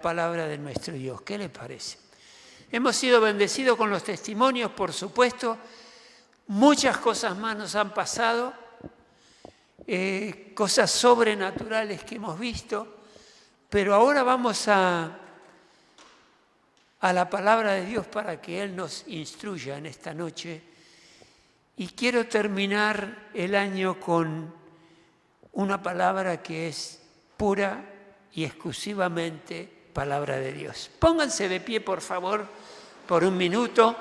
Palabra de nuestro Dios. ¿Qué les parece? Hemos sido bendecidos con los testimonios, por supuesto. Muchas cosas más nos han pasado, cosas sobrenaturales que hemos visto, pero ahora vamos a la palabra de Dios para que Él nos instruya en esta noche. Y quiero terminar el año con una palabra que es pura y exclusivamente palabra de Dios. Pónganse de pie, por favor, por un minuto.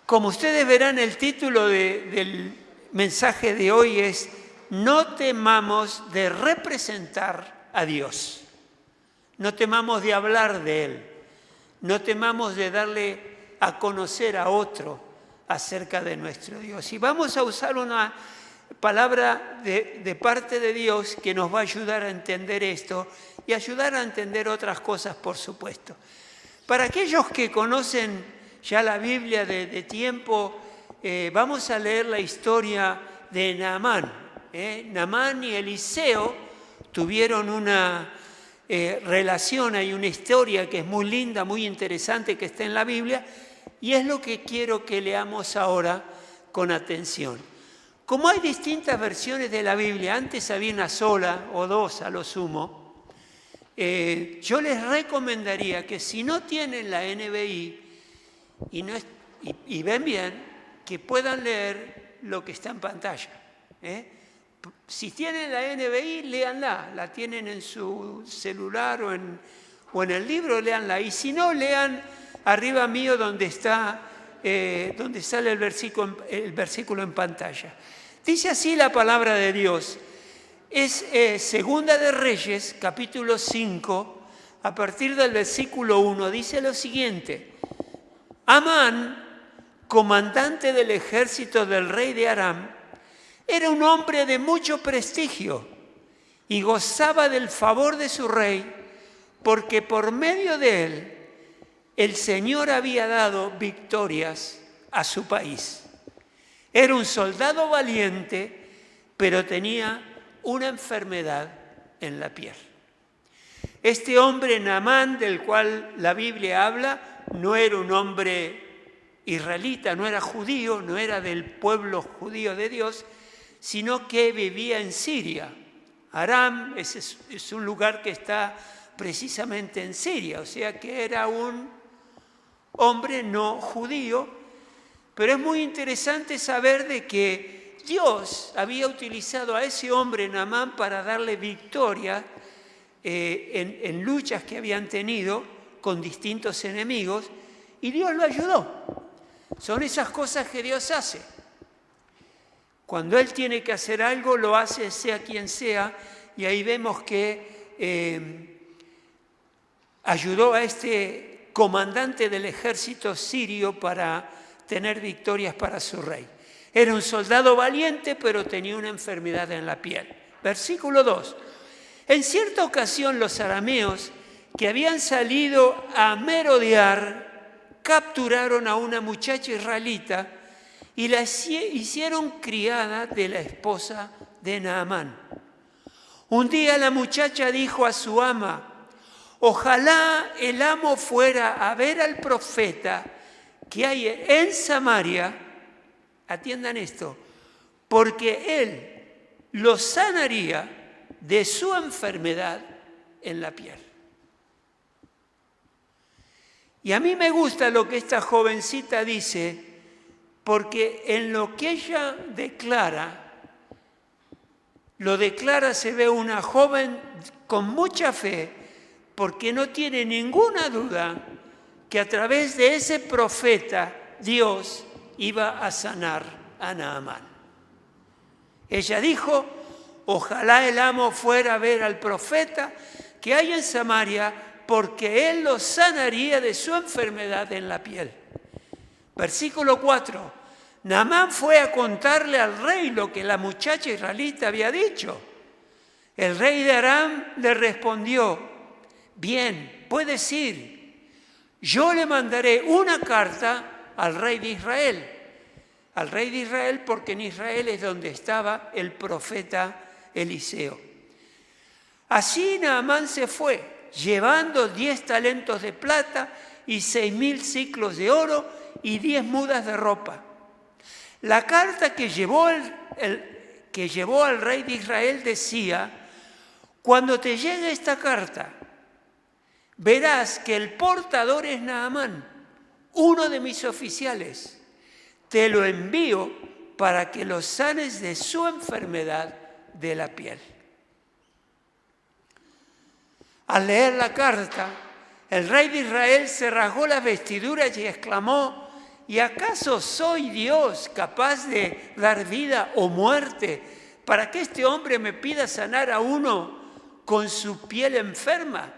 Como ustedes verán, el título del mensaje de hoy es No temamos de representar a Dios. No temamos de hablar de Él. No temamos de darle a conocer a otro acerca de nuestro Dios. Y vamos a usar una palabra de parte de Dios que nos va a ayudar a entender esto y ayudar a entender otras cosas, por supuesto. Para aquellos que conocen ya la Biblia de tiempo, vamos a leer la historia de Naamán. Naamán y Eliseo tuvieron una relación, hay una historia que es muy linda, muy interesante, que está en la Biblia, y es lo que quiero que leamos ahora con atención. Como hay distintas versiones de la Biblia, antes había una sola o dos a lo sumo, yo les recomendaría que si no tienen la NBI y ven bien, que puedan leer lo que está en pantalla. Si tienen la NBI, léanla, la tienen en su celular o en el libro, léanla. Y si no, lean arriba mío donde sale el versículo en pantalla. Dice así la palabra de Dios. Es Segunda de Reyes, capítulo 5, a partir del versículo 1, dice lo siguiente. Amán, comandante del ejército del rey de Aram, era un hombre de mucho prestigio y gozaba del favor de su rey, porque por medio de él el Señor había dado victorias a su país. Era un soldado valiente, pero tenía una enfermedad en la piel. Este hombre Naamán, del cual la Biblia habla, no era un hombre israelita, no era judío, no era del pueblo judío de Dios, sino que vivía en Siria. Aram es un lugar que está precisamente en Siria, o sea que era un hombre no judío. Pero es muy interesante saber de que Dios había utilizado a ese hombre Naamán para darle victoria en luchas que habían tenido con distintos enemigos, y Dios lo ayudó. Son esas cosas que Dios hace. Cuando Él tiene que hacer algo, lo hace sea quien sea, y ahí vemos que ayudó a este comandante del ejército sirio para tener victorias para su rey. Era un soldado valiente, pero tenía una enfermedad en la piel. Versículo 2. En cierta ocasión los arameos que habían salido a merodear capturaron a una muchacha israelita y la hicieron criada de la esposa de Naamán. Un día la muchacha dijo a su ama: ojalá el amo fuera a ver al profeta que hay en Samaria, atiendan esto, porque él lo sanaría de su enfermedad en la piel. Y a mí me gusta lo que esta jovencita dice, porque en lo que ella declara, se ve una joven con mucha fe, porque no tiene ninguna duda que a través de ese profeta Dios iba a sanar a Naamán. Ella dijo: ojalá el amo fuera a ver al profeta que hay en Samaria, porque él lo sanaría de su enfermedad en la piel. Versículo 4. Naamán fue a contarle al rey lo que la muchacha israelita había dicho. El rey de Aram le respondió: bien, puedes ir. Yo le mandaré una carta al rey de Israel. Al rey de Israel, porque en Israel es donde estaba el profeta Eliseo. Así Naamán se fue, llevando 10 talentos de plata y 6,000 siclos de oro y 10 mudas de ropa. La carta que llevó al rey de Israel decía: cuando te llegue esta carta, verás que el portador es Naamán, uno de mis oficiales. Te lo envío para que lo sanes de su enfermedad de la piel. Al leer la carta, el rey de Israel se rasgó las vestiduras y exclamó: ¿y acaso soy Dios capaz de dar vida o muerte para que este hombre me pida sanar a uno con su piel enferma?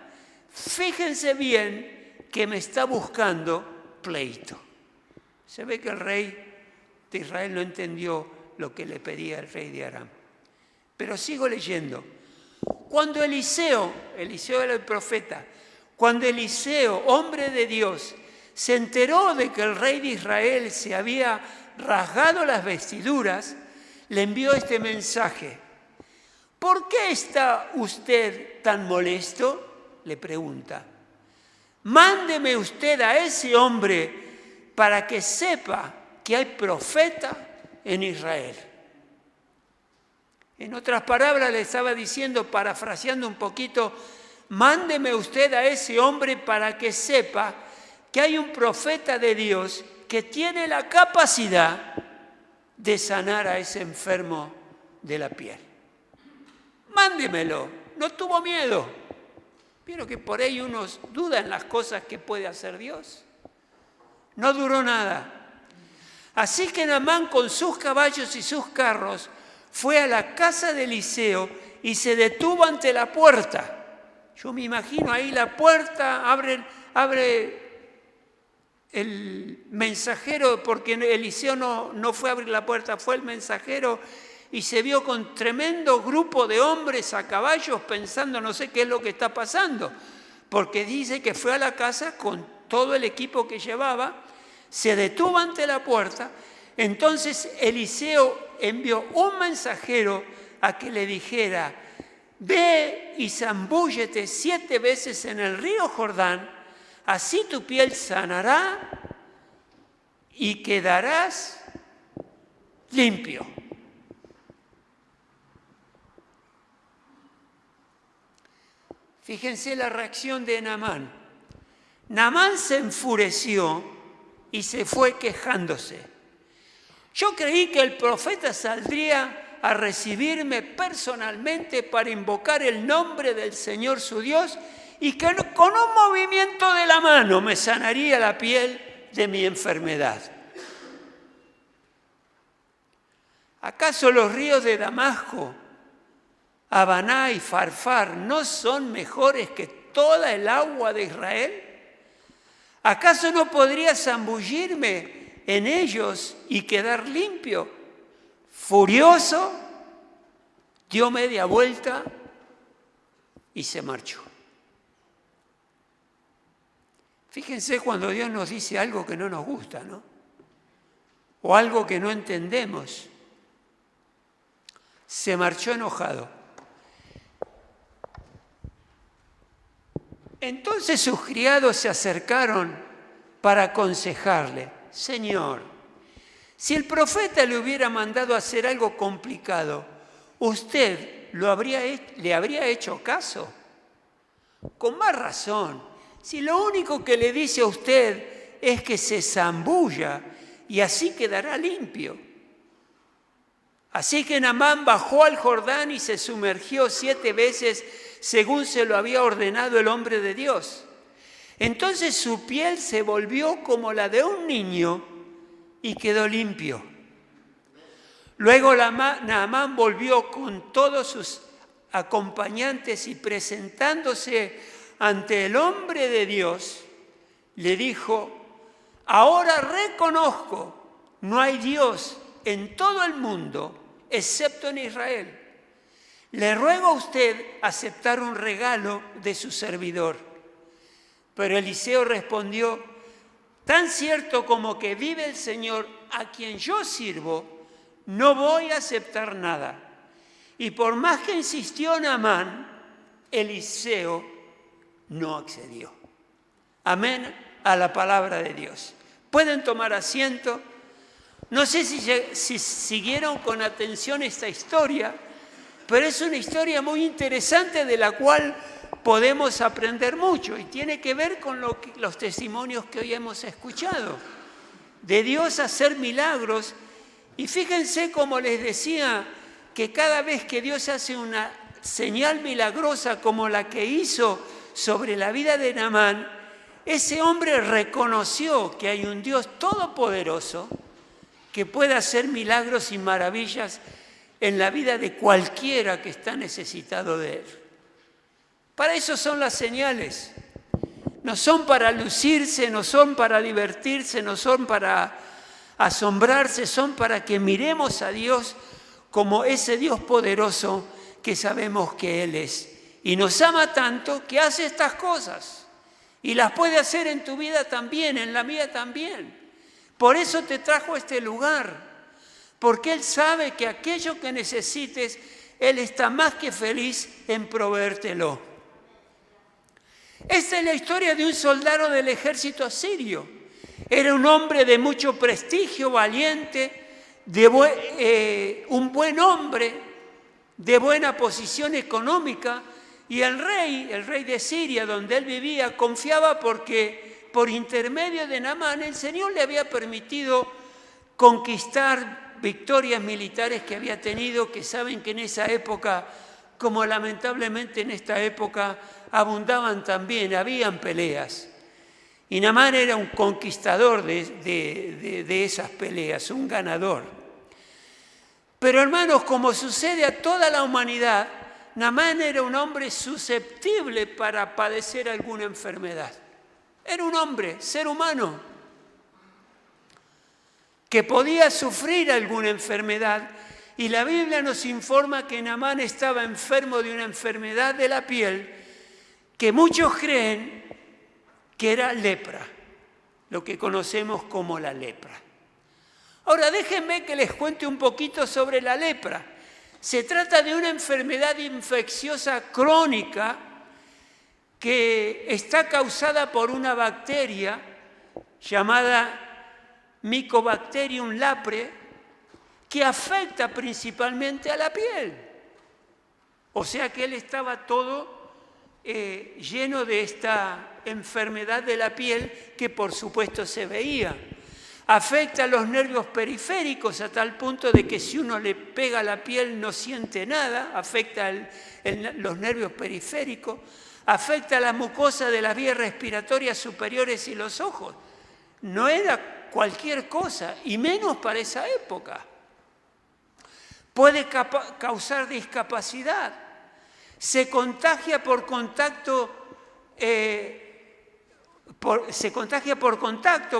Fíjense bien que me está buscando pleito. Se ve que el rey de Israel no entendió lo que le pedía el rey de Aram. Pero sigo leyendo. Cuando Eliseo era el profeta, cuando Eliseo, hombre de Dios, se enteró de que el rey de Israel se había rasgado las vestiduras, le envió este mensaje. ¿Por qué está usted tan molesto?, le pregunta. Mándeme usted a ese hombre para que sepa que hay profeta en Israel. En otras palabras, le estaba diciendo, parafraseando un poquito: mándeme usted a ese hombre para que sepa que hay un profeta de Dios que tiene la capacidad de sanar a ese enfermo de la piel. Mándemelo. No tuvo miedo. Pero que por ahí unos dudan las cosas que puede hacer Dios. No duró nada. Así que Naamán, con sus caballos y sus carros, fue a la casa de Eliseo y se detuvo ante la puerta. Yo me imagino ahí la puerta, abre el mensajero, porque Eliseo no fue a abrir la puerta, fue el mensajero, y se vio con tremendo grupo de hombres a caballos pensando no sé qué es lo que está pasando, porque dice que fue a la casa con todo el equipo que llevaba, se detuvo ante la puerta. Entonces Eliseo envió un mensajero a que le dijera: ve y zambúllete 7 veces en el río Jordán, así tu piel sanará y quedarás limpio. Fíjense la reacción de Naamán. Naamán se enfureció y se fue quejándose. Yo creí que el profeta saldría a recibirme personalmente para invocar el nombre del Señor su Dios y que con un movimiento de la mano me sanaría la piel de mi enfermedad. ¿Acaso los ríos de Damasco, Habaná y Farfar no son mejores que toda el agua de Israel? ¿Acaso no podría zambullirme en ellos y quedar limpio? Furioso, dio media vuelta y se marchó. Fíjense cuando Dios nos dice algo que no nos gusta, ¿no? O algo que no entendemos. Se marchó enojado. Entonces sus criados se acercaron para aconsejarle: Señor, si el profeta le hubiera mandado a hacer algo complicado, ¿usted le habría hecho caso? Con más razón, si lo único que le dice a usted es que se zambulla y así quedará limpio. Así que Naamán bajó al Jordán y se sumergió 7 veces según se lo había ordenado el hombre de Dios. Entonces su piel se volvió como la de un niño y quedó limpio. Luego Naamán volvió con todos sus acompañantes y presentándose ante el hombre de Dios, le dijo: ahora reconozco, no hay Dios en todo el mundo excepto en Israel. Le ruego a usted aceptar un regalo de su servidor. Pero Eliseo respondió: tan cierto como que vive el Señor a quien yo sirvo, no voy a aceptar nada. Y por más que insistió Naamán, Eliseo no accedió. Amén a la palabra de Dios. Pueden tomar asiento. No sé si siguieron con atención esta historia, pero es una historia muy interesante de la cual podemos aprender mucho y tiene que ver con los testimonios que hoy hemos escuchado, de Dios hacer milagros. Y fíjense, como les decía, que cada vez que Dios hace una señal milagrosa como la que hizo sobre la vida de Naamán, ese hombre reconoció que hay un Dios todopoderoso que puede hacer milagros y maravillas en la vida de cualquiera que está necesitado de Él. Para eso son las señales. No son para lucirse, no son para divertirse, no son para asombrarse, son para que miremos a Dios como ese Dios poderoso que sabemos que Él es. Y nos ama tanto que hace estas cosas. Y las puede hacer en tu vida también, en la mía también. Por eso te trajo a este lugar. Porque Él sabe que aquello que necesites, Él está más que feliz en proveértelo. Esta es la historia de un soldado del ejército asirio. Era un hombre de mucho prestigio, valiente, un buen hombre, de buena posición económica. Y el rey de Siria, donde él vivía, confiaba porque por intermedio de Naamán el Señor le había permitido conquistar victorias militares que había tenido, que saben que en esa época, como lamentablemente en esta época, abundaban también, habían peleas. Y Naamán era un conquistador de esas peleas, un ganador. Pero hermanos, como sucede a toda la humanidad, Naamán era un hombre susceptible para padecer alguna enfermedad. Era un hombre, ser humano, que podía sufrir alguna enfermedad. Y la Biblia nos informa que Naamán estaba enfermo de una enfermedad de la piel que muchos creen que era lepra, lo que conocemos como la lepra. Ahora, déjenme que les cuente un poquito sobre la lepra. Se trata de una enfermedad infecciosa crónica que está causada por una bacteria llamada Mycobacterium leprae, que afecta principalmente a la piel. O sea que él estaba todo lleno de esta enfermedad de la piel que por supuesto se veía. Afecta a los nervios periféricos a tal punto de que si uno le pega a la piel no siente nada, afecta los nervios periféricos, afecta a la mucosa de las vías respiratorias superiores y los ojos. No era cualquier cosa, y menos para esa época. Puede causar discapacidad, se contagia por contacto,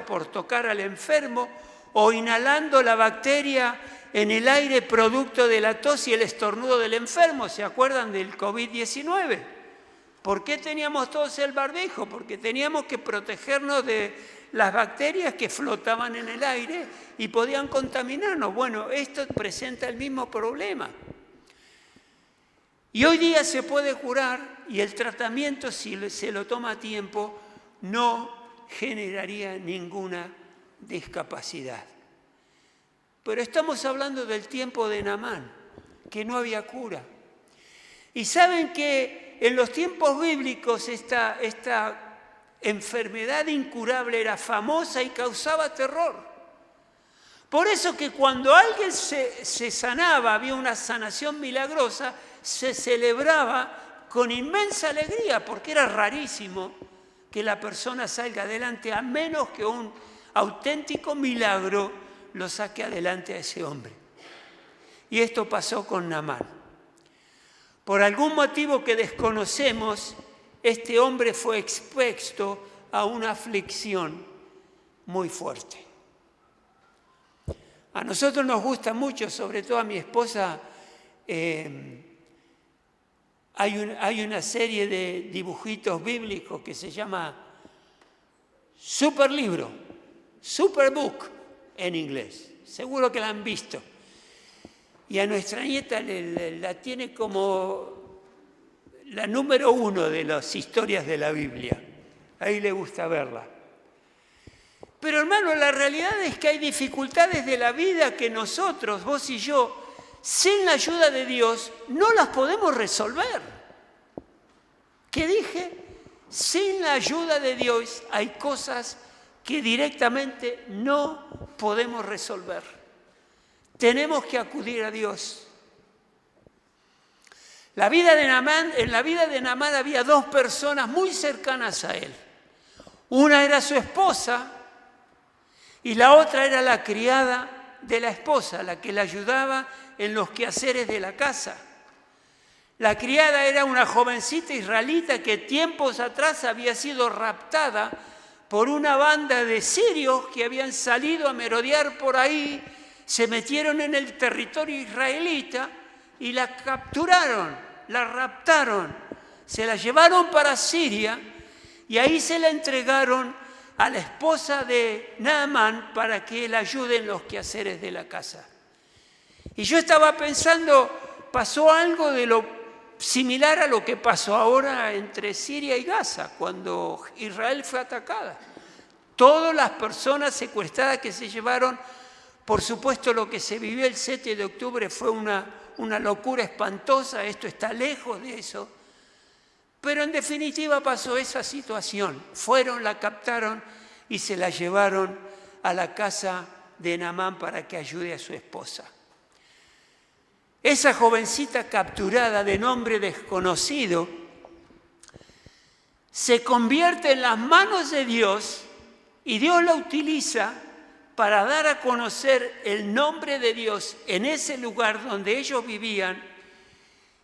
por tocar al enfermo o inhalando la bacteria en el aire producto de la tos y el estornudo del enfermo. ¿Se acuerdan del COVID-19? ¿Por qué teníamos todos el barbijo? Porque teníamos que protegernos de las bacterias que flotaban en el aire y podían contaminarnos. Bueno, esto presenta el mismo problema. Y hoy día se puede curar y el tratamiento, si se lo toma a tiempo, no generaría ninguna discapacidad. Pero estamos hablando del tiempo de Naamán, que no había cura. Y saben que en los tiempos bíblicos esta enfermedad incurable era famosa y causaba terror. Por eso que cuando alguien se sanaba, había una sanación milagrosa, se celebraba con inmensa alegría, porque era rarísimo que la persona salga adelante, a menos que un auténtico milagro lo saque adelante a ese hombre. Y esto pasó con Naamán. Por algún motivo que desconocemos, este hombre fue expuesto a una aflicción muy fuerte. A nosotros nos gusta mucho, sobre todo a mi esposa, hay una serie de dibujitos bíblicos que se llama Super Libro, Super Book en inglés. Seguro que la han visto. Y a nuestra nieta la tiene como la número 1 de las historias de la Biblia. Ahí le gusta verla. Pero hermano, la realidad es que hay dificultades de la vida que nosotros, vos y yo, sin la ayuda de Dios, no las podemos resolver. ¿Qué dije? Sin la ayuda de Dios hay cosas que directamente no podemos resolver. Tenemos que acudir a Dios. En la vida de Naamán había 2 personas muy cercanas a él. Una era su esposa y la otra era la criada de la esposa, la que le ayudaba en los quehaceres de la casa. La criada era una jovencita israelita que tiempos atrás había sido raptada por una banda de sirios que habían salido a merodear por ahí, se metieron en el territorio israelita y la capturaron, la raptaron, se la llevaron para Siria y ahí se la entregaron a la esposa de Naamán para que la ayude en los quehaceres de la casa. Y yo estaba pensando, pasó algo de lo similar a lo que pasó ahora entre Siria y Gaza, cuando Israel fue atacada. Todas las personas secuestradas que se llevaron, por supuesto lo que se vivió el 7 de octubre fue una locura espantosa, esto está lejos de eso. Pero en definitiva pasó esa situación. Fueron, la captaron y se la llevaron a la casa de Naamán para que ayude a su esposa. Esa jovencita capturada de nombre desconocido se convierte en las manos de Dios y Dios la utiliza para dar a conocer el nombre de Dios en ese lugar donde ellos vivían.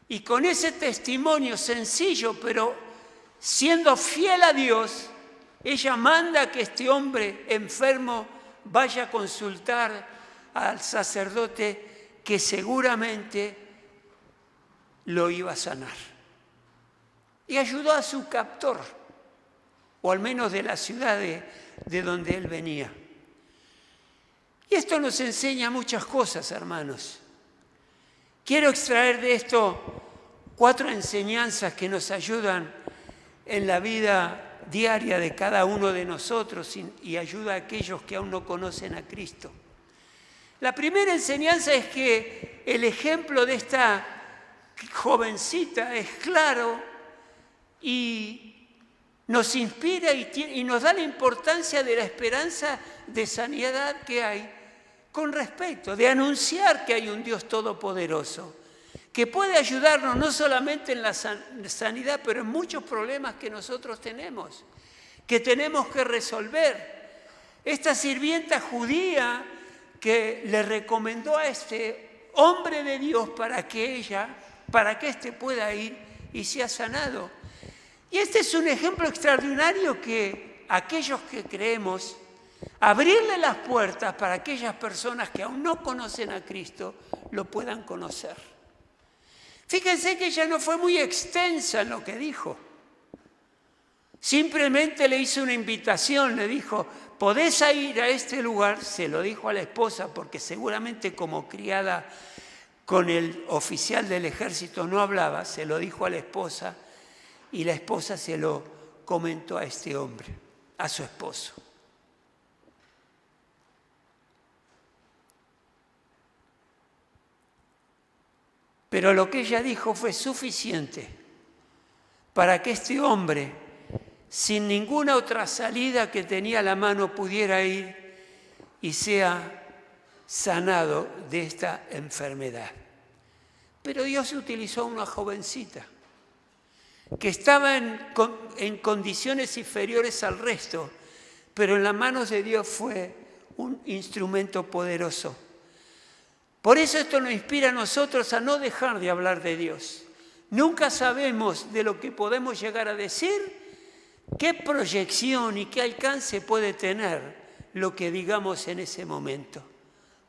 Y con ese testimonio sencillo, pero siendo fiel a Dios, ella manda que este hombre enfermo vaya a consultar al sacerdote que seguramente lo iba a sanar. Y ayudó a su captor, o al menos de la ciudad de donde él venía. Y esto nos enseña muchas cosas, hermanos. Quiero extraer de esto 4 enseñanzas que nos ayudan en la vida diaria de cada uno de nosotros y ayuda a aquellos que aún no conocen a Cristo. La primera enseñanza es que el ejemplo de esta jovencita es claro y nos inspira y nos da la importancia de la esperanza de sanidad que hay con respecto, de anunciar que hay un Dios todopoderoso, que puede ayudarnos no solamente en la sanidad, pero en muchos problemas que nosotros tenemos, que tenemos que resolver. Esta sirvienta judía que le recomendó a este hombre de Dios para que éste pueda ir y sea sanado. Y este es un ejemplo extraordinario que aquellos que creemos, abrirle las puertas para aquellas personas que aún no conocen a Cristo, lo puedan conocer. Fíjense que ella no fue muy extensa en lo que dijo. Simplemente le hizo una invitación, le dijo, ¿podés ir a este lugar? Se lo dijo a la esposa porque seguramente como criada con el oficial del ejército no hablaba, se lo dijo a la esposa y la esposa se lo comentó a este hombre, a su esposo. Pero lo que ella dijo fue suficiente para que este hombre, sin ninguna otra salida que tenía a la mano, pudiera ir y sea sanado de esta enfermedad. Pero Dios utilizó a una jovencita que estaba en condiciones inferiores al resto, pero en las manos de Dios fue un instrumento poderoso. Por eso esto nos inspira a nosotros a no dejar de hablar de Dios. Nunca sabemos de lo que podemos llegar a decir, qué proyección y qué alcance puede tener lo que digamos en ese momento.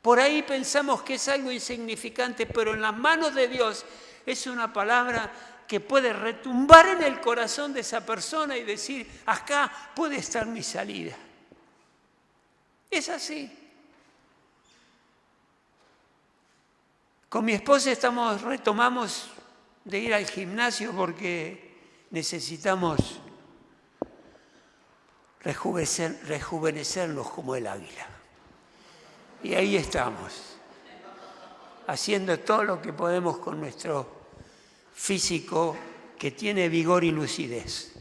Por ahí pensamos que es algo insignificante, pero en las manos de Dios es una palabra que puede retumbar en el corazón de esa persona y decir, acá puede estar mi salida. Es así. Con mi esposa retomamos de ir al gimnasio porque necesitamos rejuvenecernos como el águila. Y ahí estamos, haciendo todo lo que podemos con nuestro físico que tiene vigor y lucidez.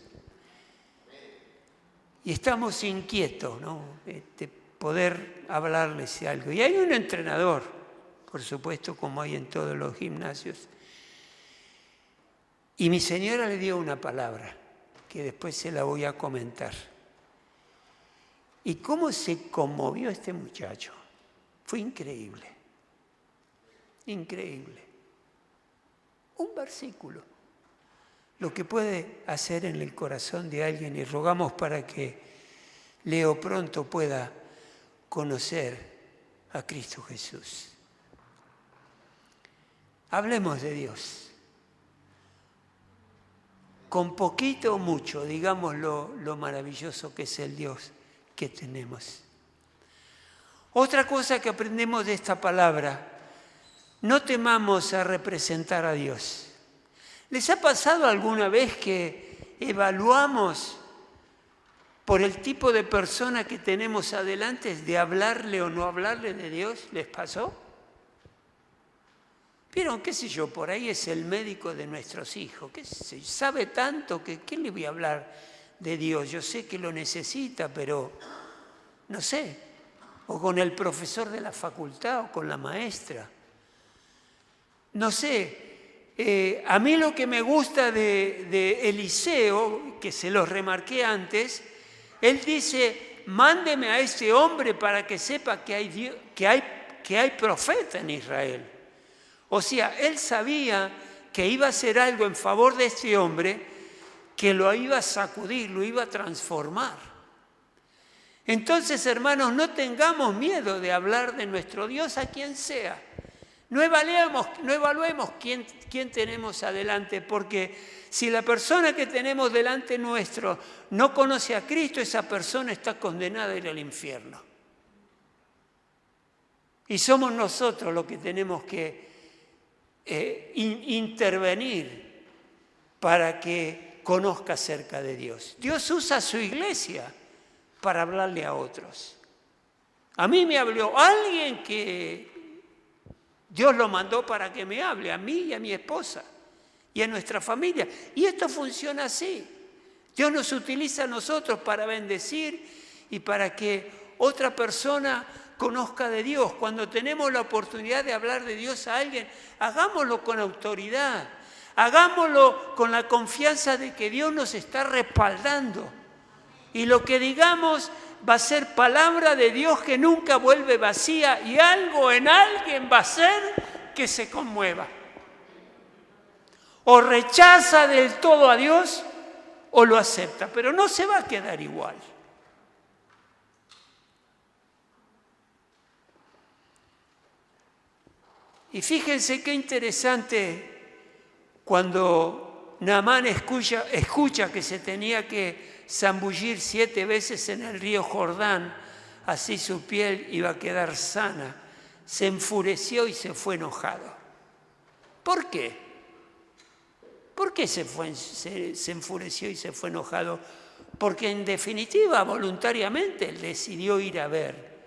Y estamos inquietos, ¿no? De poder hablarles de algo. Y hay un entrenador, por supuesto, como hay en todos los gimnasios. Y mi señora le dio una palabra, que después se la voy a comentar. Y cómo se conmovió este muchacho. Fue increíble. Increíble. Un versículo. Lo que puede hacer en el corazón de alguien, y rogamos para que Leo pronto pueda conocer a Cristo Jesús. Hablemos de Dios. Con poquito o mucho, digamos lo maravilloso que es el Dios que tenemos. Otra cosa que aprendemos de esta palabra, no temamos a representar a Dios. ¿Les ha pasado alguna vez que evaluamos por el tipo de persona que tenemos adelante de hablarle o no hablarle de Dios? ¿Les pasó? Vieron, qué sé yo, por ahí es el médico de nuestros hijos, que sabe tanto que ¿qué le voy a hablar de Dios? Yo sé que lo necesita, pero no sé. O con el profesor de la facultad o con la maestra. No sé. A mí lo que me gusta de Eliseo, que se los remarqué antes, él dice, mándeme a este hombre para que sepa que hay profeta en Israel. O sea, él sabía que iba a hacer algo en favor de este hombre que lo iba a sacudir, lo iba a transformar. Entonces, hermanos, no tengamos miedo de hablar de nuestro Dios a quien sea. No evaluemos quién tenemos adelante, porque si la persona que tenemos delante nuestro no conoce a Cristo, esa persona está condenada a ir al infierno. Y somos nosotros los que tenemos que intervenir para que conozca acerca de Dios. Dios usa su iglesia para hablarle a otros. A mí me habló alguien que Dios lo mandó para que me hable, a mí y a mi esposa y a nuestra familia. Y esto funciona así. Dios nos utiliza a nosotros para bendecir y para que otra persona conozca de Dios. Cuando tenemos la oportunidad de hablar de Dios a alguien, hagámoslo con autoridad. Hagámoslo con la confianza de que Dios nos está respaldando. Y lo que digamos va a ser palabra de Dios que nunca vuelve vacía y algo en alguien va a hacer que se conmueva. O rechaza del todo a Dios o lo acepta, pero no se va a quedar igual. Y fíjense qué interesante cuando Naamán escucha que se tenía que zambullir 7 veces en el río Jordán, así su piel iba a quedar sana. Se enfureció y se fue enojado. ¿Por qué? ¿Por qué se enfureció y se fue enojado? Porque en definitiva, voluntariamente, él decidió ir a ver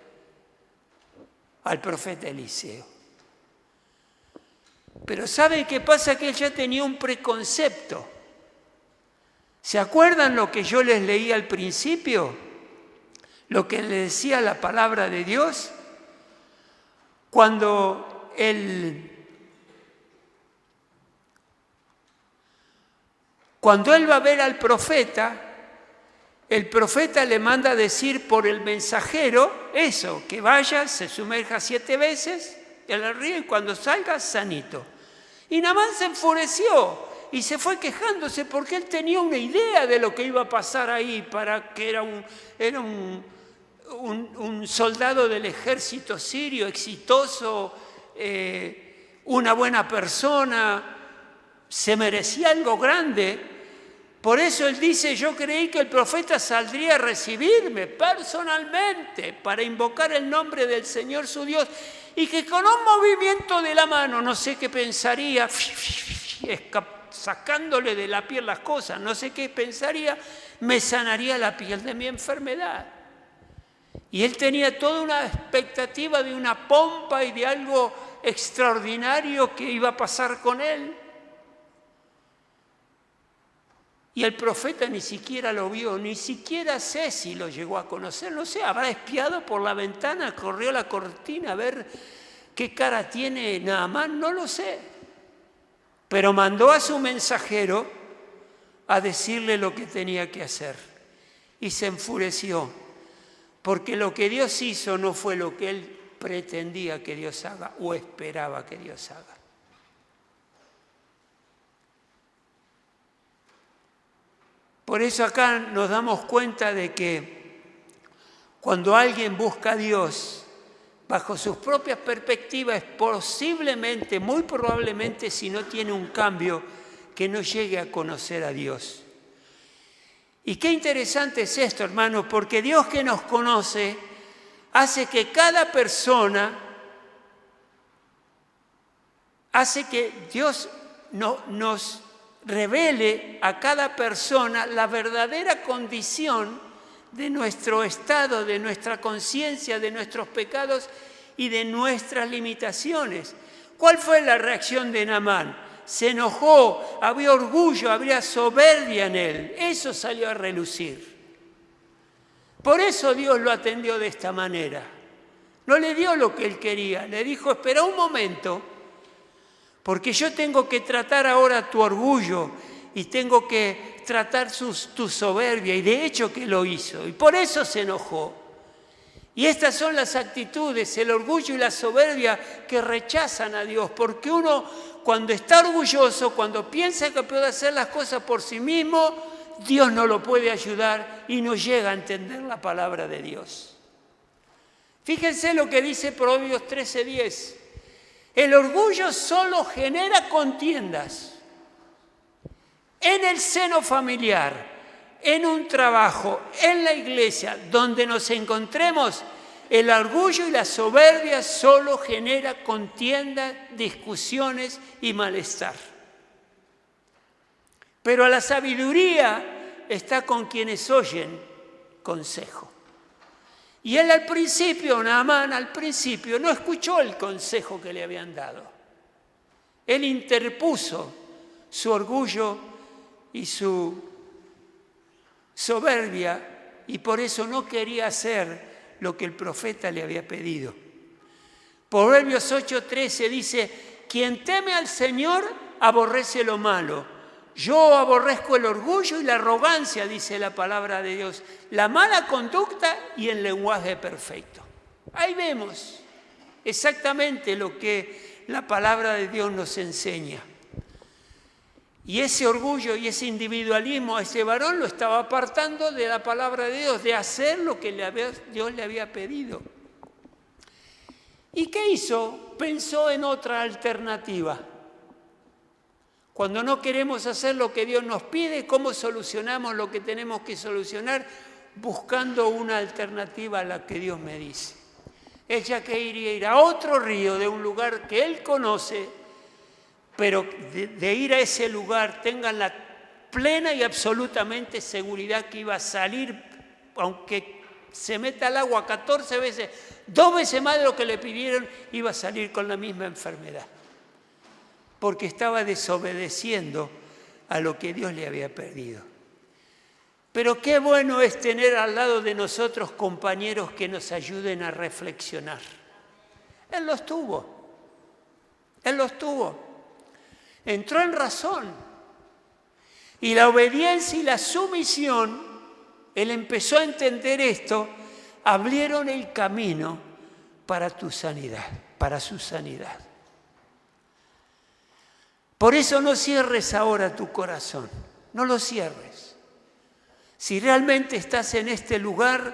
al profeta Eliseo. Pero ¿saben qué pasa? Que él ya tenía un preconcepto. ¿Se acuerdan lo que yo les leí al principio? Lo que le decía la palabra de Dios. Cuando él va a ver al profeta, el profeta le manda a decir por el mensajero eso, que vaya, se sumerja 7 veces en el río y cuando salga, sanito. Y Naamán se enfureció y se fue quejándose porque él tenía una idea de lo que iba a pasar ahí, para que era un soldado del ejército sirio, exitoso, una buena persona, se merecía algo grande. Por eso él dice, yo creí que el profeta saldría a recibirme personalmente para invocar el nombre del Señor su Dios y que con un movimiento de la mano, no sé qué pensaría, sacándole de la piel las cosas, no sé qué pensaría, me sanaría la piel de mi enfermedad. Y él tenía toda una expectativa de una pompa y de algo extraordinario que iba a pasar con él. Y el profeta ni siquiera lo vio, ni siquiera sé si lo llegó a conocer, no sé, habrá espiado por la ventana, corrió la cortina a ver qué cara tiene Naamán, no lo sé. Pero mandó a su mensajero a decirle lo que tenía que hacer. Y se enfureció, porque lo que Dios hizo no fue lo que él pretendía que Dios haga o esperaba que Dios haga. Por eso acá nos damos cuenta de que cuando alguien busca a Dios, bajo sus propias perspectivas, posiblemente, muy probablemente, si no tiene un cambio, que no llegue a conocer a Dios. Y qué interesante es esto, hermanos, porque Dios que nos conoce hace que cada persona, hace que Dios nos revele a cada persona la verdadera condición de nuestro estado, de nuestra conciencia, de nuestros pecados y de nuestras limitaciones. ¿Cuál fue la reacción de Naamán? Se enojó, había orgullo, había soberbia en él. Eso salió a relucir. Por eso Dios lo atendió de esta manera. No le dio lo que él quería, le dijo, espera un momento, porque yo tengo que tratar ahora tu orgullo y tengo que tratar tu soberbia, y de hecho que lo hizo, y por eso se enojó. Y estas son las actitudes, el orgullo y la soberbia que rechazan a Dios, porque uno cuando está orgulloso, cuando piensa que puede hacer las cosas por sí mismo, Dios no lo puede ayudar y no llega a entender la palabra de Dios. Fíjense lo que dice Proverbios 13:10. El orgullo solo genera contiendas. En el seno familiar, en un trabajo, en la iglesia, donde nos encontremos, el orgullo y la soberbia solo genera contiendas, discusiones y malestar. Pero la sabiduría está con quienes oyen consejo. Y él al principio, Naamán al principio, no escuchó el consejo que le habían dado. Él interpuso su orgullo y su soberbia y por eso no quería hacer lo que el profeta le había pedido. Proverbios 8:13 dice, quien teme al Señor aborrece lo malo. Yo aborrezco el orgullo y la arrogancia, dice la palabra de Dios, la mala conducta y el lenguaje perfecto. Ahí vemos exactamente lo que la palabra de Dios nos enseña. Y ese orgullo y ese individualismo a ese varón lo estaba apartando de la palabra de Dios, de hacer lo que Dios le había pedido. ¿Y qué hizo? Pensó en otra alternativa. Cuando no queremos hacer lo que Dios nos pide, ¿cómo solucionamos lo que tenemos que solucionar? Buscando una alternativa a la que Dios me dice. Ella que iría ir a otro río de un lugar que él conoce, pero de ir a ese lugar tengan la plena y absolutamente seguridad que iba a salir, aunque se meta al agua 14 veces, 2 veces más de lo que le pidieron, iba a salir con la misma enfermedad. Porque estaba desobedeciendo a lo que Dios le había pedido. Pero qué bueno es tener al lado de nosotros compañeros que nos ayuden a reflexionar. Él los tuvo. Él los tuvo. Entró en razón. Y la obediencia y la sumisión, él empezó a entender esto, abrieron el camino para tu sanidad, para su sanidad. Por eso no cierres ahora tu corazón, no lo cierres. Si realmente estás en este lugar,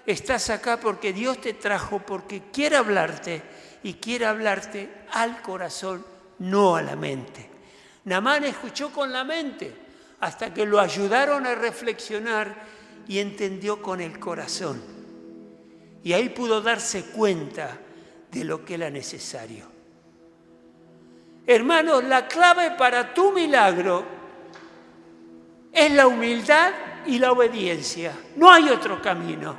estás acá porque Dios te trajo, porque quiere hablarte y quiere hablarte al corazón, no a la mente. Naamán escuchó con la mente hasta que lo ayudaron a reflexionar y entendió con el corazón. Y ahí pudo darse cuenta de lo que era necesario. Hermanos, la clave para tu milagro es la humildad y la obediencia. No hay otro camino.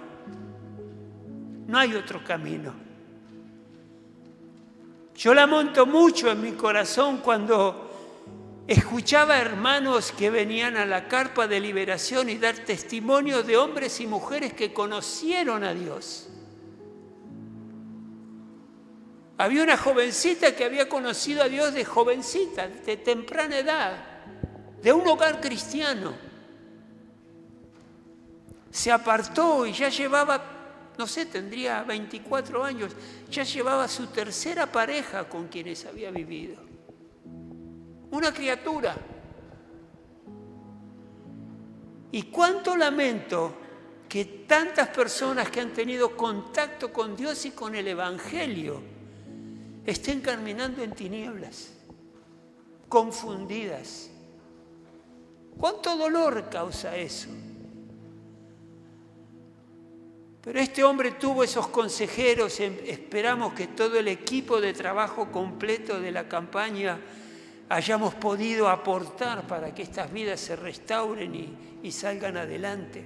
No hay otro camino. Yo lamento mucho en mi corazón cuando escuchaba hermanos que venían a la carpa de liberación y dar testimonio de hombres y mujeres que conocieron a Dios. Había una jovencita que había conocido a Dios de jovencita, de temprana edad, de un hogar cristiano. Se apartó y ya llevaba, no sé, tendría 24 años, ya llevaba su tercera pareja con quienes había vivido. Una criatura. Y cuánto lamento que tantas personas que han tenido contacto con Dios y con el Evangelio estén caminando en tinieblas, confundidas. ¿Cuánto dolor causa eso? Pero este hombre tuvo esos consejeros. Esperamos que todo el equipo de trabajo completo de la campaña hayamos podido aportar para que estas vidas se restauren y salgan adelante.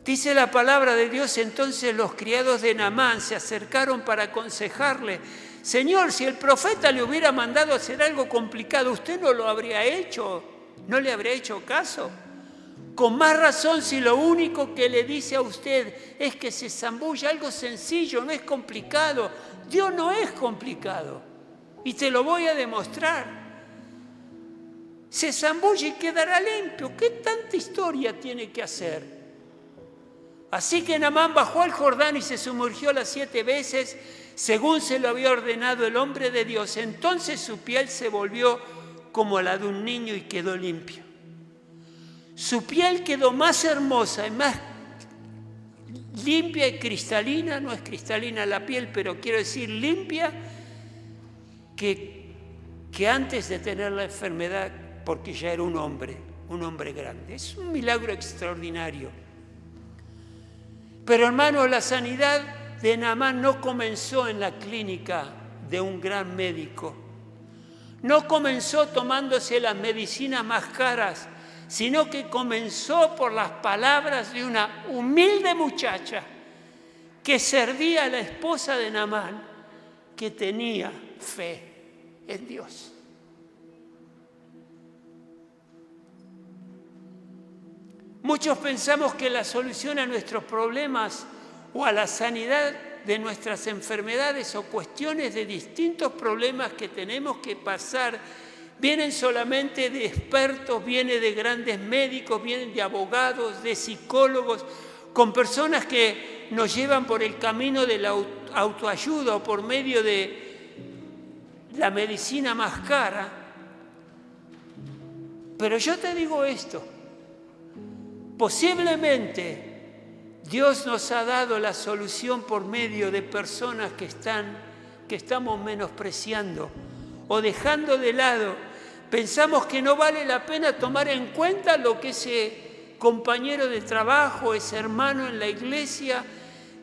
Dice la palabra de Dios: entonces los criados de Naamán se acercaron para aconsejarle: Señor, si el profeta le hubiera mandado hacer algo complicado, ¿usted no lo habría hecho? ¿No le habría hecho caso? Con más razón si lo único que le dice a usted es que se zambulla, algo sencillo, no es complicado. Dios no es complicado. Y te lo voy a demostrar. Se zambulle y quedará limpio. ¿Qué tanta historia tiene que hacer? Así que Naamán bajó al Jordán y se sumergió las 7 veces, según se lo había ordenado el hombre de Dios. Entonces su piel se volvió como la de un niño y quedó limpio. Su piel quedó más hermosa y más limpia y cristalina. No es cristalina la piel, pero quiero decir limpia, que antes de tener la enfermedad, porque ya era un hombre grande. Es un milagro extraordinario. Pero hermanos, la sanidad de Naamán no comenzó en la clínica de un gran médico. No comenzó tomándose las medicinas más caras, sino que comenzó por las palabras de una humilde muchacha que servía a la esposa de Naamán, que tenía fe en Dios. Muchos pensamos que la solución a nuestros problemas o a la sanidad de nuestras enfermedades o cuestiones de distintos problemas que tenemos que pasar vienen solamente de expertos, vienen de grandes médicos, vienen de abogados, de psicólogos, con personas que nos llevan por el camino de la autoayuda o por medio de la medicina más cara. Pero yo te digo esto: posiblemente Dios nos ha dado la solución por medio de personas que estamos menospreciando o dejando de lado. Pensamos que no vale la pena tomar en cuenta lo que ese compañero de trabajo, ese hermano en la iglesia,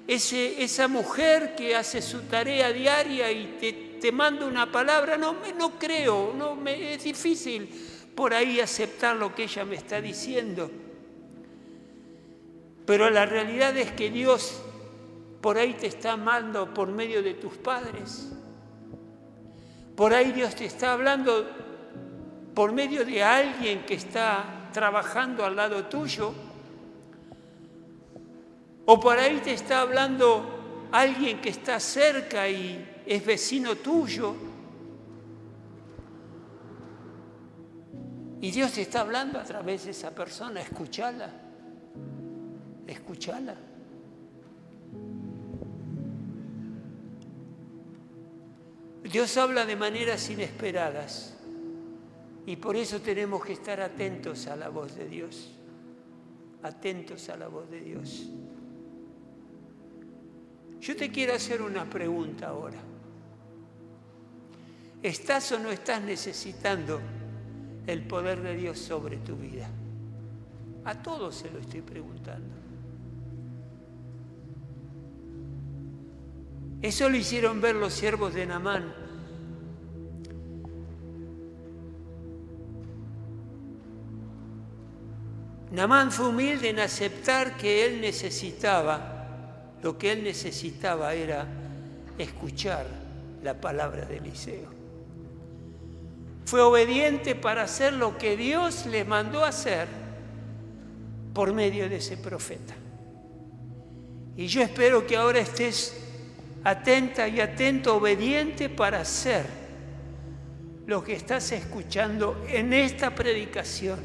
esa mujer que hace su tarea diaria y te manda una palabra. No creo, es difícil por ahí aceptar lo que ella me está diciendo. Pero la realidad es que Dios por ahí te está amando por medio de tus padres. Por ahí Dios te está hablando por medio de alguien que está trabajando al lado tuyo. O por ahí te está hablando alguien que está cerca y es vecino tuyo. Y Dios te está hablando a través de esa persona. Escúchala. Escúchala. Dios habla de maneras inesperadas y por eso tenemos que estar atentos a la voz de Dios. Atentos a la voz de Dios. Yo te quiero hacer una pregunta ahora. ¿Estás o no estás necesitando el poder de Dios sobre tu vida? A todos se lo estoy preguntando. Eso lo hicieron ver los siervos de Naamán. Naamán fue humilde en aceptar que él necesitaba, lo que él necesitaba era escuchar la palabra de Eliseo. Fue obediente para hacer lo que Dios le mandó hacer por medio de ese profeta. Y yo espero que ahora estés atenta y atento, obediente para hacer lo que estás escuchando en esta predicación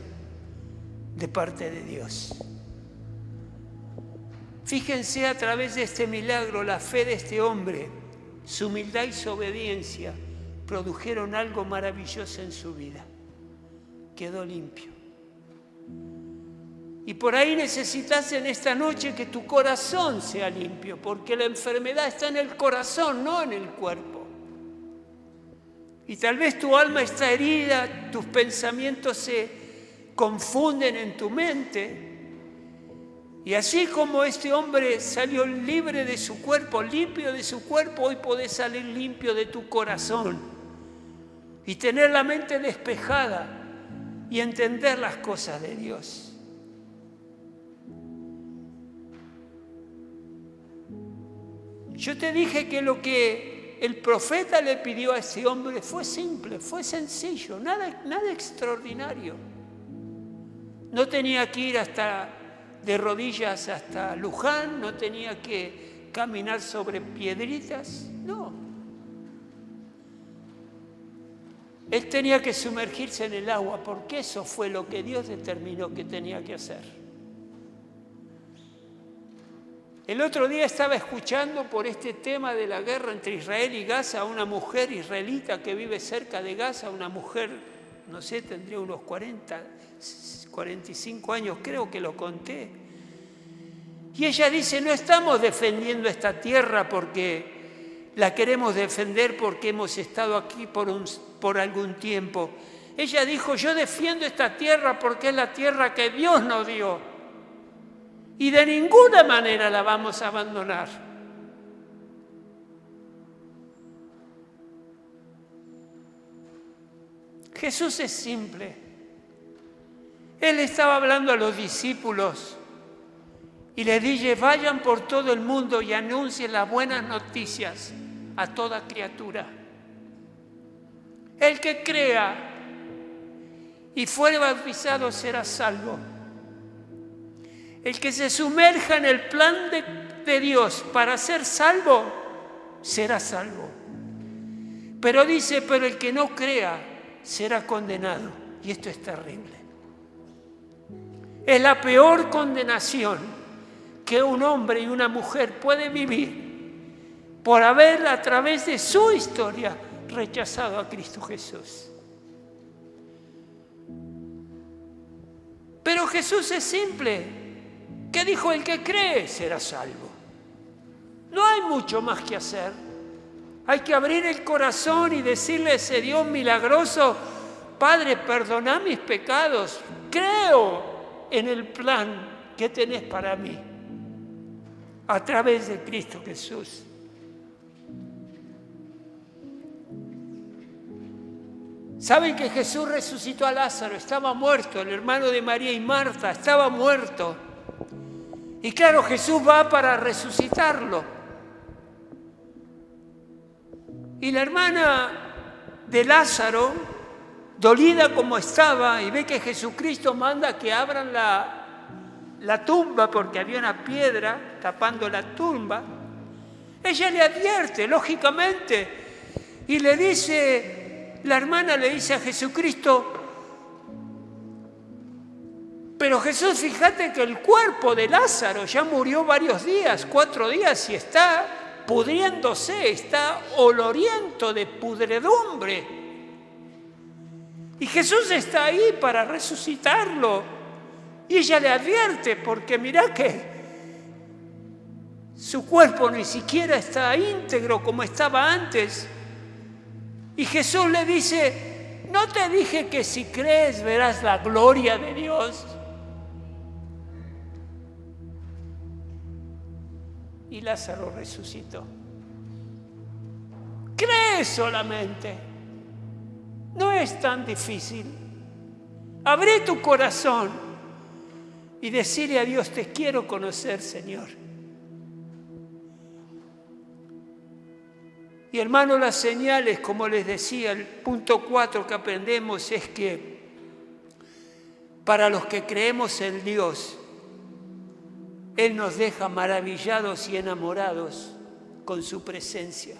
de parte de Dios. Fíjense a través de este milagro, la fe de este hombre, su humildad y su obediencia produjeron algo maravilloso en su vida. Quedó limpio. Y por ahí necesitas en esta noche que tu corazón sea limpio, porque la enfermedad está en el corazón, no en el cuerpo. Y tal vez tu alma está herida, tus pensamientos se confunden en tu mente. Y así como este hombre salió libre de su cuerpo, limpio de su cuerpo, hoy podés salir limpio de tu corazón y tener la mente despejada y entender las cosas de Dios. Yo te dije que lo que el profeta le pidió a ese hombre fue simple, fue sencillo, nada extraordinario. No tenía que ir de rodillas hasta Luján, no tenía que caminar sobre piedritas, no. Él tenía que sumergirse en el agua, porque eso fue lo que Dios determinó que tenía que hacer. El otro día estaba escuchando por este tema de la guerra entre Israel y Gaza a una mujer israelita que vive cerca de Gaza, una mujer, no sé, tendría unos 45 años, creo que lo conté. Y ella dice, no estamos defendiendo esta tierra porque la queremos defender porque hemos estado aquí por algún tiempo. Ella dijo, yo defiendo esta tierra porque es la tierra que Dios nos dio. Y de ninguna manera la vamos a abandonar. Jesús es simple. Él estaba hablando a los discípulos y les dice, vayan por todo el mundo y anuncien las buenas noticias a toda criatura. El que crea y fuere bautizado será salvo. El que se sumerja en el plan de Dios para ser salvo, será salvo. Pero dice, pero el que no crea será condenado. Y esto es terrible. Es la peor condenación que un hombre y una mujer puede vivir por haber a través de su historia rechazado a Cristo Jesús. Pero Jesús es simple. ¿Qué dijo? El que cree será salvo. No hay mucho más que hacer. Hay que abrir el corazón y decirle a ese Dios milagroso, Padre, perdona mis pecados. Creo en el plan que tenés para mí a través de Cristo Jesús. ¿Saben que Jesús resucitó a Lázaro? Estaba muerto, el hermano de María y Marta, estaba muerto. Y claro, Jesús va para resucitarlo. Y la hermana de Lázaro, dolida como estaba, y ve que Jesucristo manda que abran la tumba porque había una piedra tapando la tumba, ella le advierte, lógicamente, y le dice, la hermana le dice a Jesucristo, pero Jesús, fíjate que el cuerpo de Lázaro ya murió varios días, 4 días, y está pudriéndose, está oloriento de pudredumbre. Y Jesús está ahí para resucitarlo. Y ella le advierte, porque mirá que su cuerpo ni siquiera está íntegro como estaba antes. Y Jesús le dice, ¿no te dije que si crees verás la gloria de Dios? Y Lázaro resucitó. Cree solamente. No es tan difícil. Abre tu corazón. y decirle a Dios, te quiero conocer, Señor. Y hermano, las señales, como les decía, el punto 4 que aprendemos es que para los que creemos en Dios, Él nos deja maravillados y enamorados con su presencia.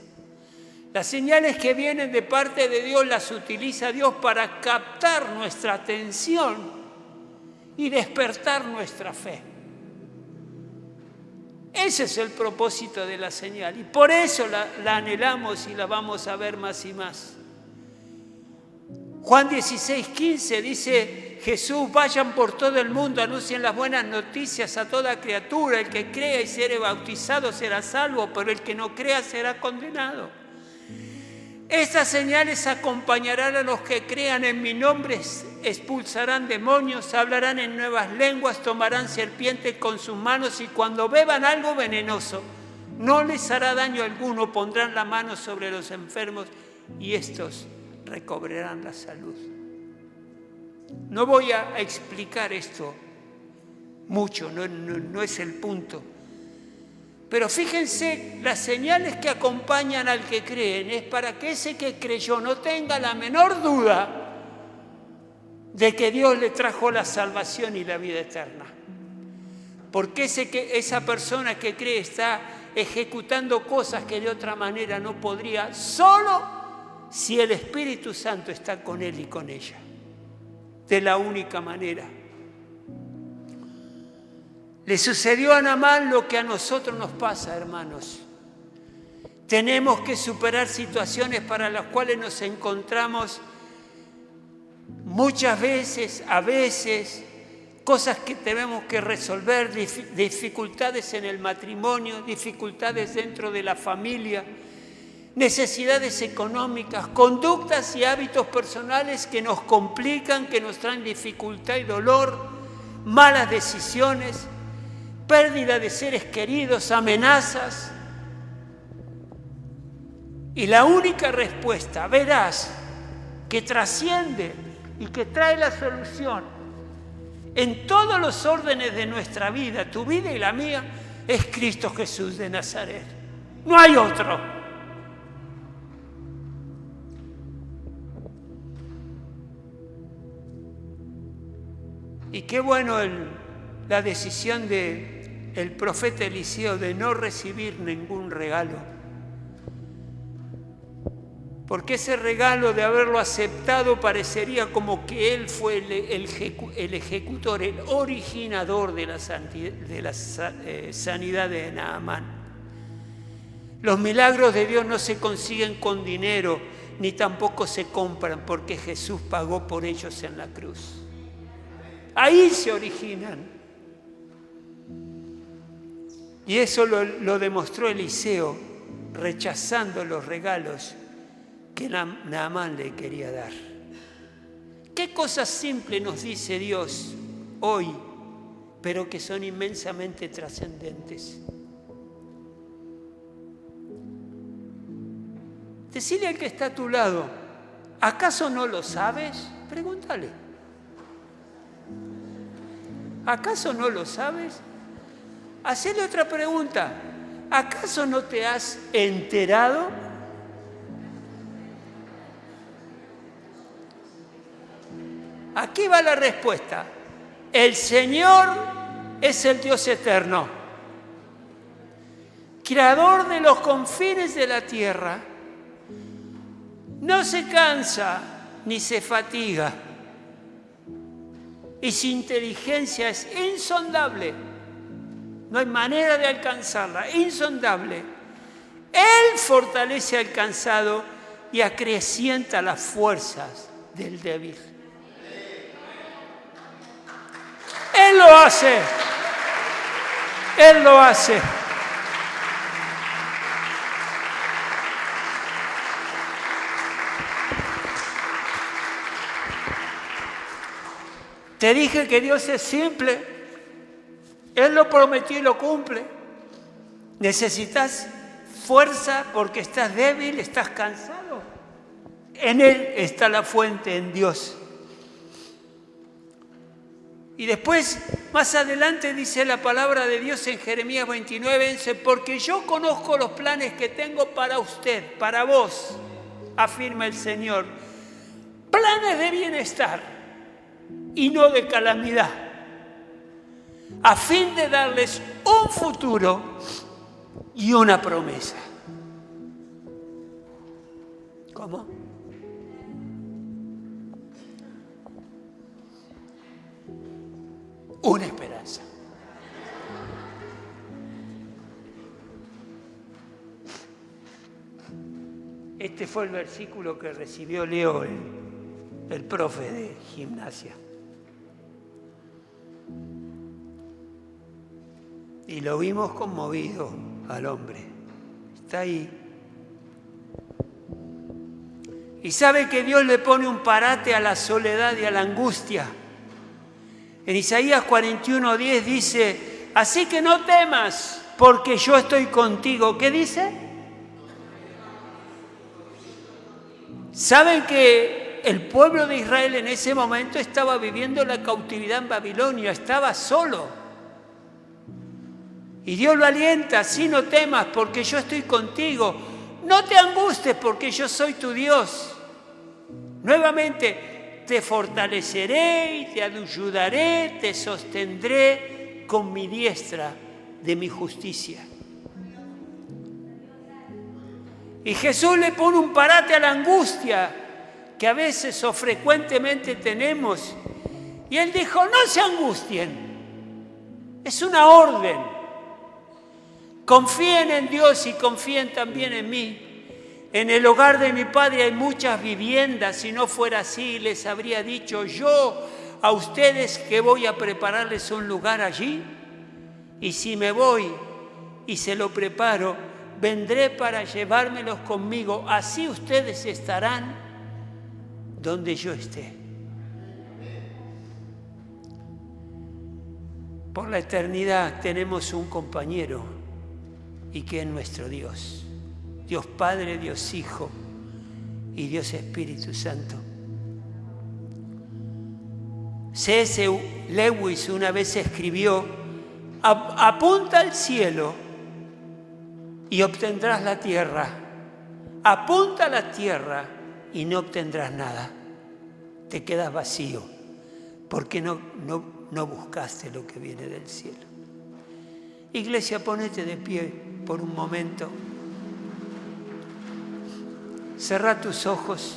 Las señales que vienen de parte de Dios las utiliza Dios para captar nuestra atención y despertar nuestra fe. Ese es el propósito de la señal y por eso la anhelamos y la vamos a ver más y más. Juan 16:15 dice Jesús, vayan por todo el mundo, anuncien las buenas noticias a toda criatura. El que crea y será bautizado será salvo, pero el que no crea será condenado. Estas señales acompañarán a los que crean en mi nombre, expulsarán demonios, hablarán en nuevas lenguas, tomarán serpientes con sus manos y cuando beban algo venenoso, no les hará daño alguno, pondrán la mano sobre los enfermos y estos recobrarán la salud. No voy a explicar esto mucho, no es el punto. Pero fíjense, las señales que acompañan al que creen es para que ese que creyó no tenga la menor duda de que Dios le trajo la salvación y la vida eterna. Porque esa persona que cree está ejecutando cosas que de otra manera no podría, solo si el Espíritu Santo está con él y con ella. De la única manera. Le sucedió a Naamán lo que a nosotros nos pasa, hermanos. Tenemos que superar situaciones para las cuales nos encontramos muchas veces, a veces, cosas que tenemos que resolver, dificultades en el matrimonio, dificultades dentro de la familia, necesidades económicas, conductas y hábitos personales que nos complican, que nos traen dificultad y dolor, malas decisiones, pérdida de seres queridos, amenazas. Y la única respuesta, verás, que trasciende y que trae la solución en todos los órdenes de nuestra vida, tu vida y la mía, es Cristo Jesús de Nazaret. No hay otro. Y qué bueno la decisión del profeta Eliseo de no recibir ningún regalo. Porque ese regalo de haberlo aceptado parecería como que él fue el ejecutor, el originador de la sanidad de Naamán. Los milagros de Dios no se consiguen con dinero, ni tampoco se compran, porque Jesús pagó por ellos en la cruz. Ahí se originan. Y eso lo demostró Eliseo, rechazando los regalos que Naamán le quería dar. ¿Qué cosas simples nos dice Dios hoy, pero que son inmensamente trascendentes? Decile al que está a tu lado, ¿acaso no lo sabes? Pregúntale. ¿Acaso no lo sabes? Hacele otra pregunta. ¿Acaso no te has enterado? Aquí va la respuesta. El Señor es el Dios eterno, creador de los confines de la tierra. No se cansa ni se fatiga. Y su inteligencia es insondable. No hay manera de alcanzarla, insondable. Él fortalece al cansado y acrecienta las fuerzas del débil. Él lo hace. Él lo hace. Te dije que Dios es simple. Él lo prometió y lo cumple. Necesitas fuerza porque estás débil, estás cansado. En Él está la fuente, en Dios. Y después, más adelante, dice la palabra de Dios en Jeremías 29, dice, porque yo conozco los planes que tengo para usted, para vos, afirma el Señor. Planes de bienestar y no de calamidad, a fin de darles un futuro y una promesa. ¿Cómo? Una esperanza. Este fue el versículo que recibió Leo, el profe de gimnasia. Y lo vimos conmovido al hombre. Está ahí. Y sabe que Dios le pone un parate a la soledad y a la angustia. En Isaías 41:10 dice, así que no temas, porque yo estoy contigo. ¿Qué dice? ¿Saben que el pueblo de Israel en ese momento estaba viviendo la cautividad en Babilonia? Estaba solo. Y Dios lo alienta, así no temas, porque yo estoy contigo. No te angusties, porque yo soy tu Dios. Nuevamente, te fortaleceré y te ayudaré, te sostendré con mi diestra de mi justicia. Y Jesús le pone un parate a la angustia que a veces o frecuentemente tenemos. Y Él dijo, no se angustien. Es una orden. Confíen en Dios y confíen también en mí. En el hogar de mi Padre hay muchas viviendas. Si no fuera así, les habría dicho yo a ustedes que voy a prepararles un lugar allí. Y si me voy y se lo preparo, vendré para llevármelos conmigo. Así ustedes estarán donde yo esté. Por la eternidad tenemos un compañero y que es nuestro Dios. Dios Padre, Dios Hijo y Dios Espíritu Santo. C.S. Lewis una vez escribió, apunta al cielo y obtendrás la tierra. Apunta a la tierra y no obtendrás nada. Te quedas vacío porque no buscaste lo que viene del cielo. Iglesia, ponete de pie por un momento. Cerrá tus ojos.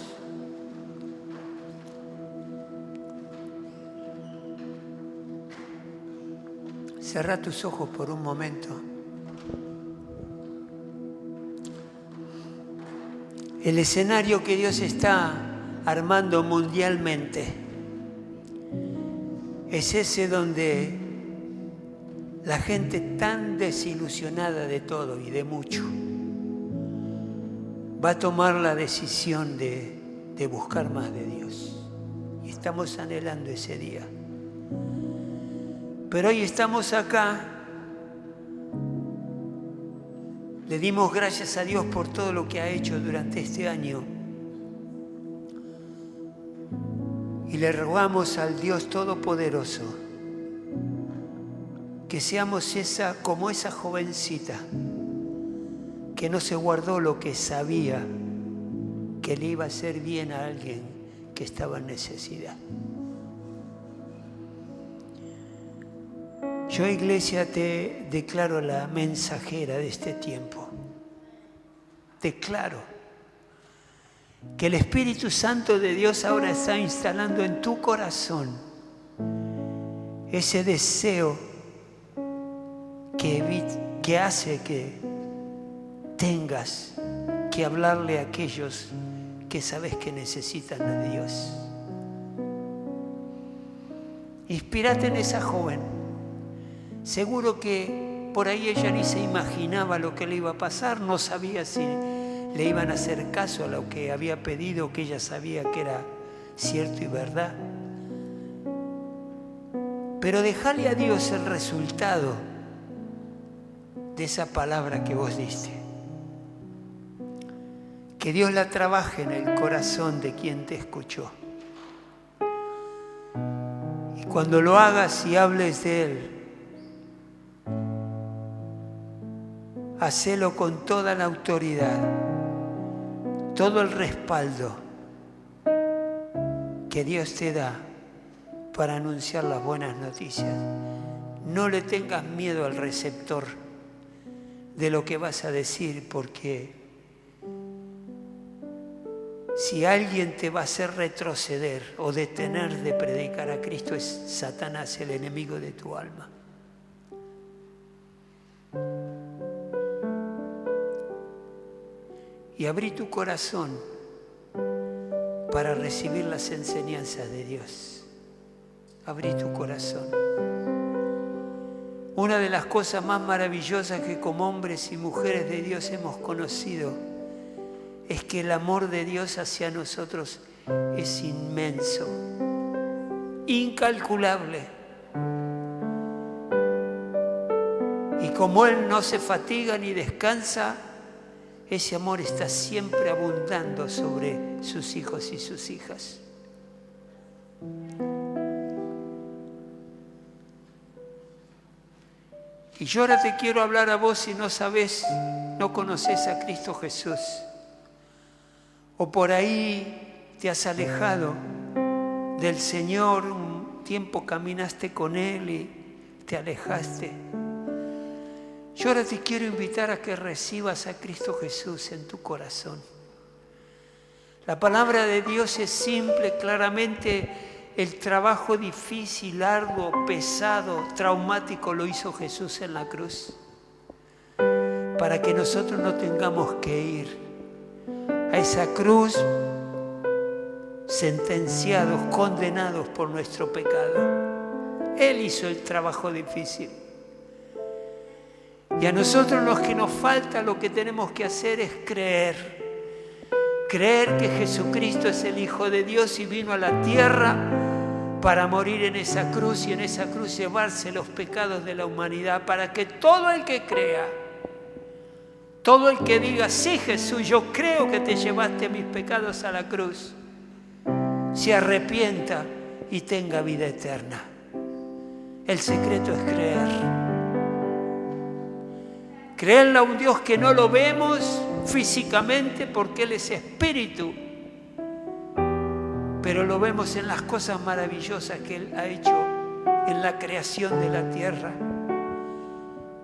Cerrá tus ojos por un momento. El escenario que Dios está armando mundialmente es ese donde la gente tan desilusionada de todo y de mucho va a tomar la decisión de buscar más de Dios. Y estamos anhelando ese día. Pero hoy estamos acá. Le dimos gracias a Dios por todo lo que ha hecho durante este año. Y le rogamos al Dios Todopoderoso que seamos como esa jovencita que no se guardó lo que sabía que le iba a hacer bien a alguien que estaba en necesidad. Yo, iglesia, te declaro la mensajera de este tiempo. Declaro que el Espíritu Santo de Dios ahora está instalando en tu corazón ese deseo que hace que tengas que hablarle a aquellos que sabes que necesitan de Dios. Inspírate en esa joven. Seguro que por ahí ella ni se imaginaba lo que le iba a pasar, no sabía si le iban a hacer caso a lo que había pedido, que ella sabía que era cierto y verdad. Pero dejale a Dios el resultado de esa palabra que vos diste. Que Dios la trabaje en el corazón de quien te escuchó. Y cuando lo hagas y hables de Él, hacelo con toda la autoridad, todo el respaldo que Dios te da para anunciar las buenas noticias. No le tengas miedo al receptor de lo que vas a decir, porque si alguien te va a hacer retroceder o detener de predicar a Cristo, es Satanás, el enemigo de tu alma. Y abrí tu corazón para recibir las enseñanzas de Dios. Abrí tu corazón. Una de las cosas más maravillosas que como hombres y mujeres de Dios hemos conocido es que el amor de Dios hacia nosotros es inmenso, incalculable. Y como Él no se fatiga ni descansa, ese amor está siempre abundando sobre sus hijos y sus hijas. Y yo ahora te quiero hablar a vos si no sabés, no conoces a Cristo Jesús. O por ahí te has alejado del Señor, un tiempo caminaste con Él y te alejaste. Yo ahora te quiero invitar a que recibas a Cristo Jesús en tu corazón. La palabra de Dios es simple, claramente el trabajo difícil, arduo, pesado, traumático lo hizo Jesús en la cruz, para que nosotros no tengamos que ir a esa cruz sentenciados, condenados por nuestro pecado. Él hizo el trabajo difícil. Y a nosotros lo que nos falta, lo que tenemos que hacer es creer. Creer que Jesucristo es el Hijo de Dios y vino a la tierra para morir en esa cruz y en esa cruz llevarse los pecados de la humanidad, para que todo el que crea, todo el que diga, sí Jesús, yo creo que te llevaste mis pecados a la cruz, se arrepienta y tenga vida eterna. El secreto es creer. Creerle a un Dios que no lo vemos físicamente porque Él es espíritu, pero lo vemos en las cosas maravillosas que Él ha hecho en la creación de la tierra.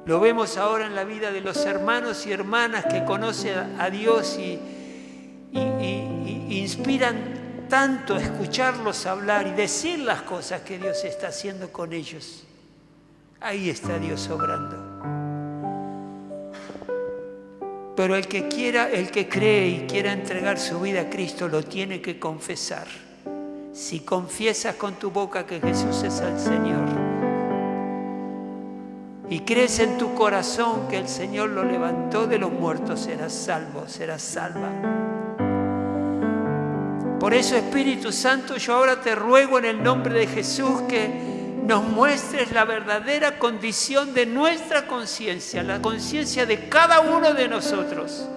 Lo vemos ahora en la vida de los hermanos y hermanas que conocen a Dios y inspiran tanto escucharlos hablar y decir las cosas que Dios está haciendo con ellos. Ahí está Dios obrando. Pero el que quiera, el que cree y quiera entregar su vida a Cristo lo tiene que confesar. Si confiesas con tu boca que Jesús es el Señor y crees en tu corazón que el Señor lo levantó de los muertos, serás salvo, serás salva. Por eso, Espíritu Santo, yo ahora te ruego en el nombre de Jesús que nos muestres la verdadera condición de nuestra conciencia, la conciencia de cada uno de nosotros.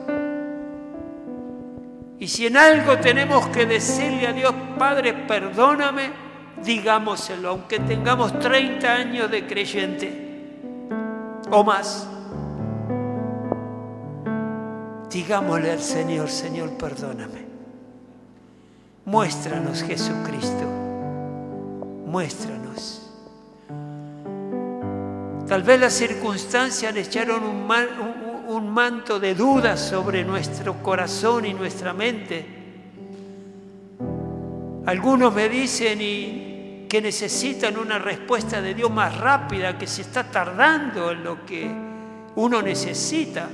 Y si en algo tenemos que decirle a Dios, Padre, perdóname, digámoselo, aunque tengamos 30 años de creyente o más. Digámosle al Señor, Señor, perdóname. Muéstranos, Jesucristo, muéstranos. Tal vez las circunstancias le echaron un manto de dudas sobre nuestro corazón y nuestra mente. Algunos me dicen que necesitan una respuesta de Dios más rápida, que se está tardando en lo que uno necesita.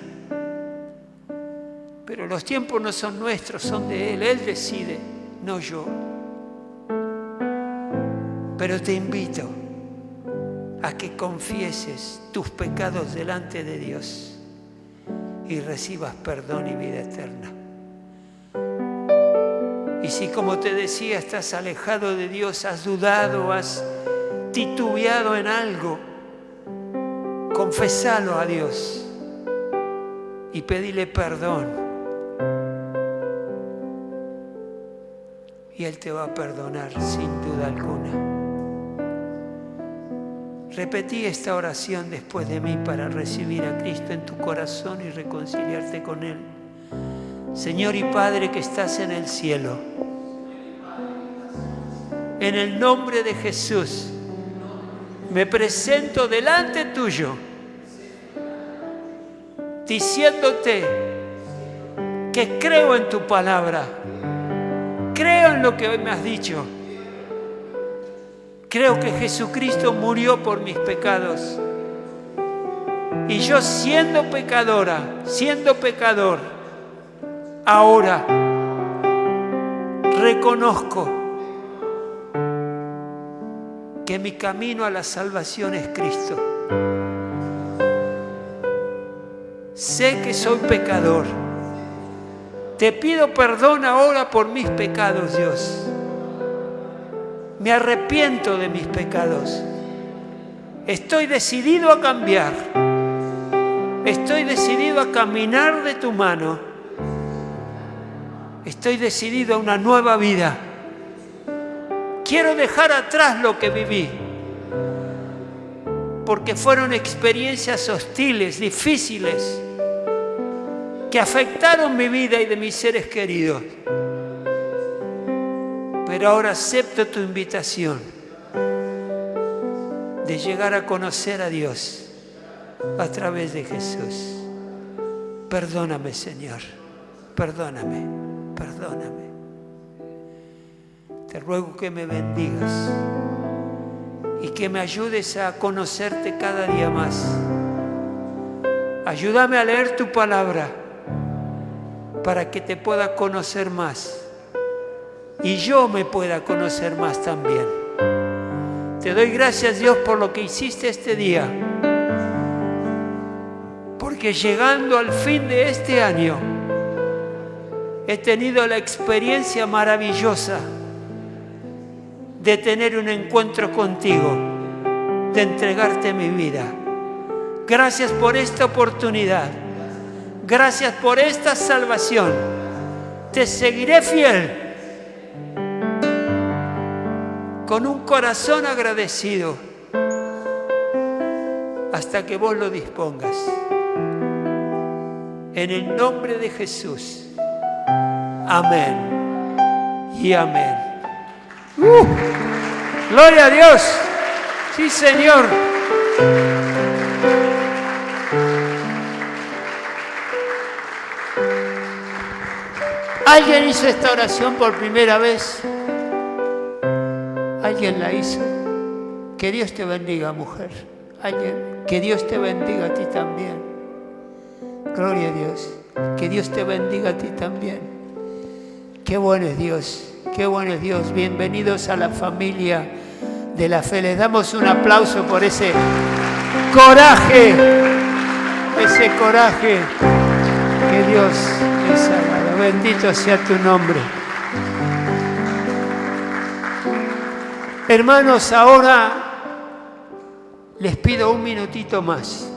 Pero los tiempos no son nuestros, son de Él. Él decide, no yo. Pero te invito a que confieses tus pecados delante de Dios y recibas perdón y vida eterna. Y si, como te decía, estás alejado de Dios, has dudado, has titubeado en algo, confesalo a Dios y pedile perdón. Y Él te va a perdonar sin duda alguna. Repetí esta oración después de mí para recibir a Cristo en tu corazón y reconciliarte con Él. Señor y Padre que estás en el cielo, en el nombre de Jesús, me presento delante tuyo, diciéndote que creo en tu palabra, creo en lo que hoy me has dicho. Creo que Jesucristo murió por mis pecados. Y yo siendo pecadora, siendo pecador, ahora reconozco que mi camino a la salvación es Cristo. Sé que soy pecador. Te pido perdón ahora por mis pecados, Dios. Me arrepiento de mis pecados. Estoy decidido a cambiar. Estoy decidido a caminar de tu mano. Estoy decidido a una nueva vida. Quiero dejar atrás lo que viví, porque fueron experiencias hostiles, difíciles, que afectaron mi vida y de mis seres queridos. Pero ahora acepto tu invitación de llegar a conocer a Dios a través de Jesús. Perdóname, Señor. Perdóname, perdóname. Te ruego que me bendigas y que me ayudes a conocerte cada día más. Ayúdame a leer tu palabra para que te pueda conocer más y yo me pueda conocer más también. Te doy gracias, Dios, por lo que hiciste este día, porque llegando al fin de este año he tenido la experiencia maravillosa de tener un encuentro contigo, de entregarte mi vida. Gracias por esta oportunidad. Gracias por esta salvación. Te seguiré fiel, con un corazón agradecido, hasta que vos lo dispongas. En el nombre de Jesús. Amén y amén. Gloria a Dios. Sí, Señor. ¿Alguien hizo esta oración por primera vez? ¿Alguien la hizo? Que Dios te bendiga, mujer. ¿Alguien? Que Dios te bendiga a ti también. Gloria a Dios. Que Dios te bendiga a ti también. Qué bueno es Dios. Qué bueno es Dios. Bienvenidos a la familia de la fe. Les damos un aplauso por ese coraje. Ese coraje que Dios les ha dado. Bendito sea tu nombre. Hermanos, ahora les pido un minutito más.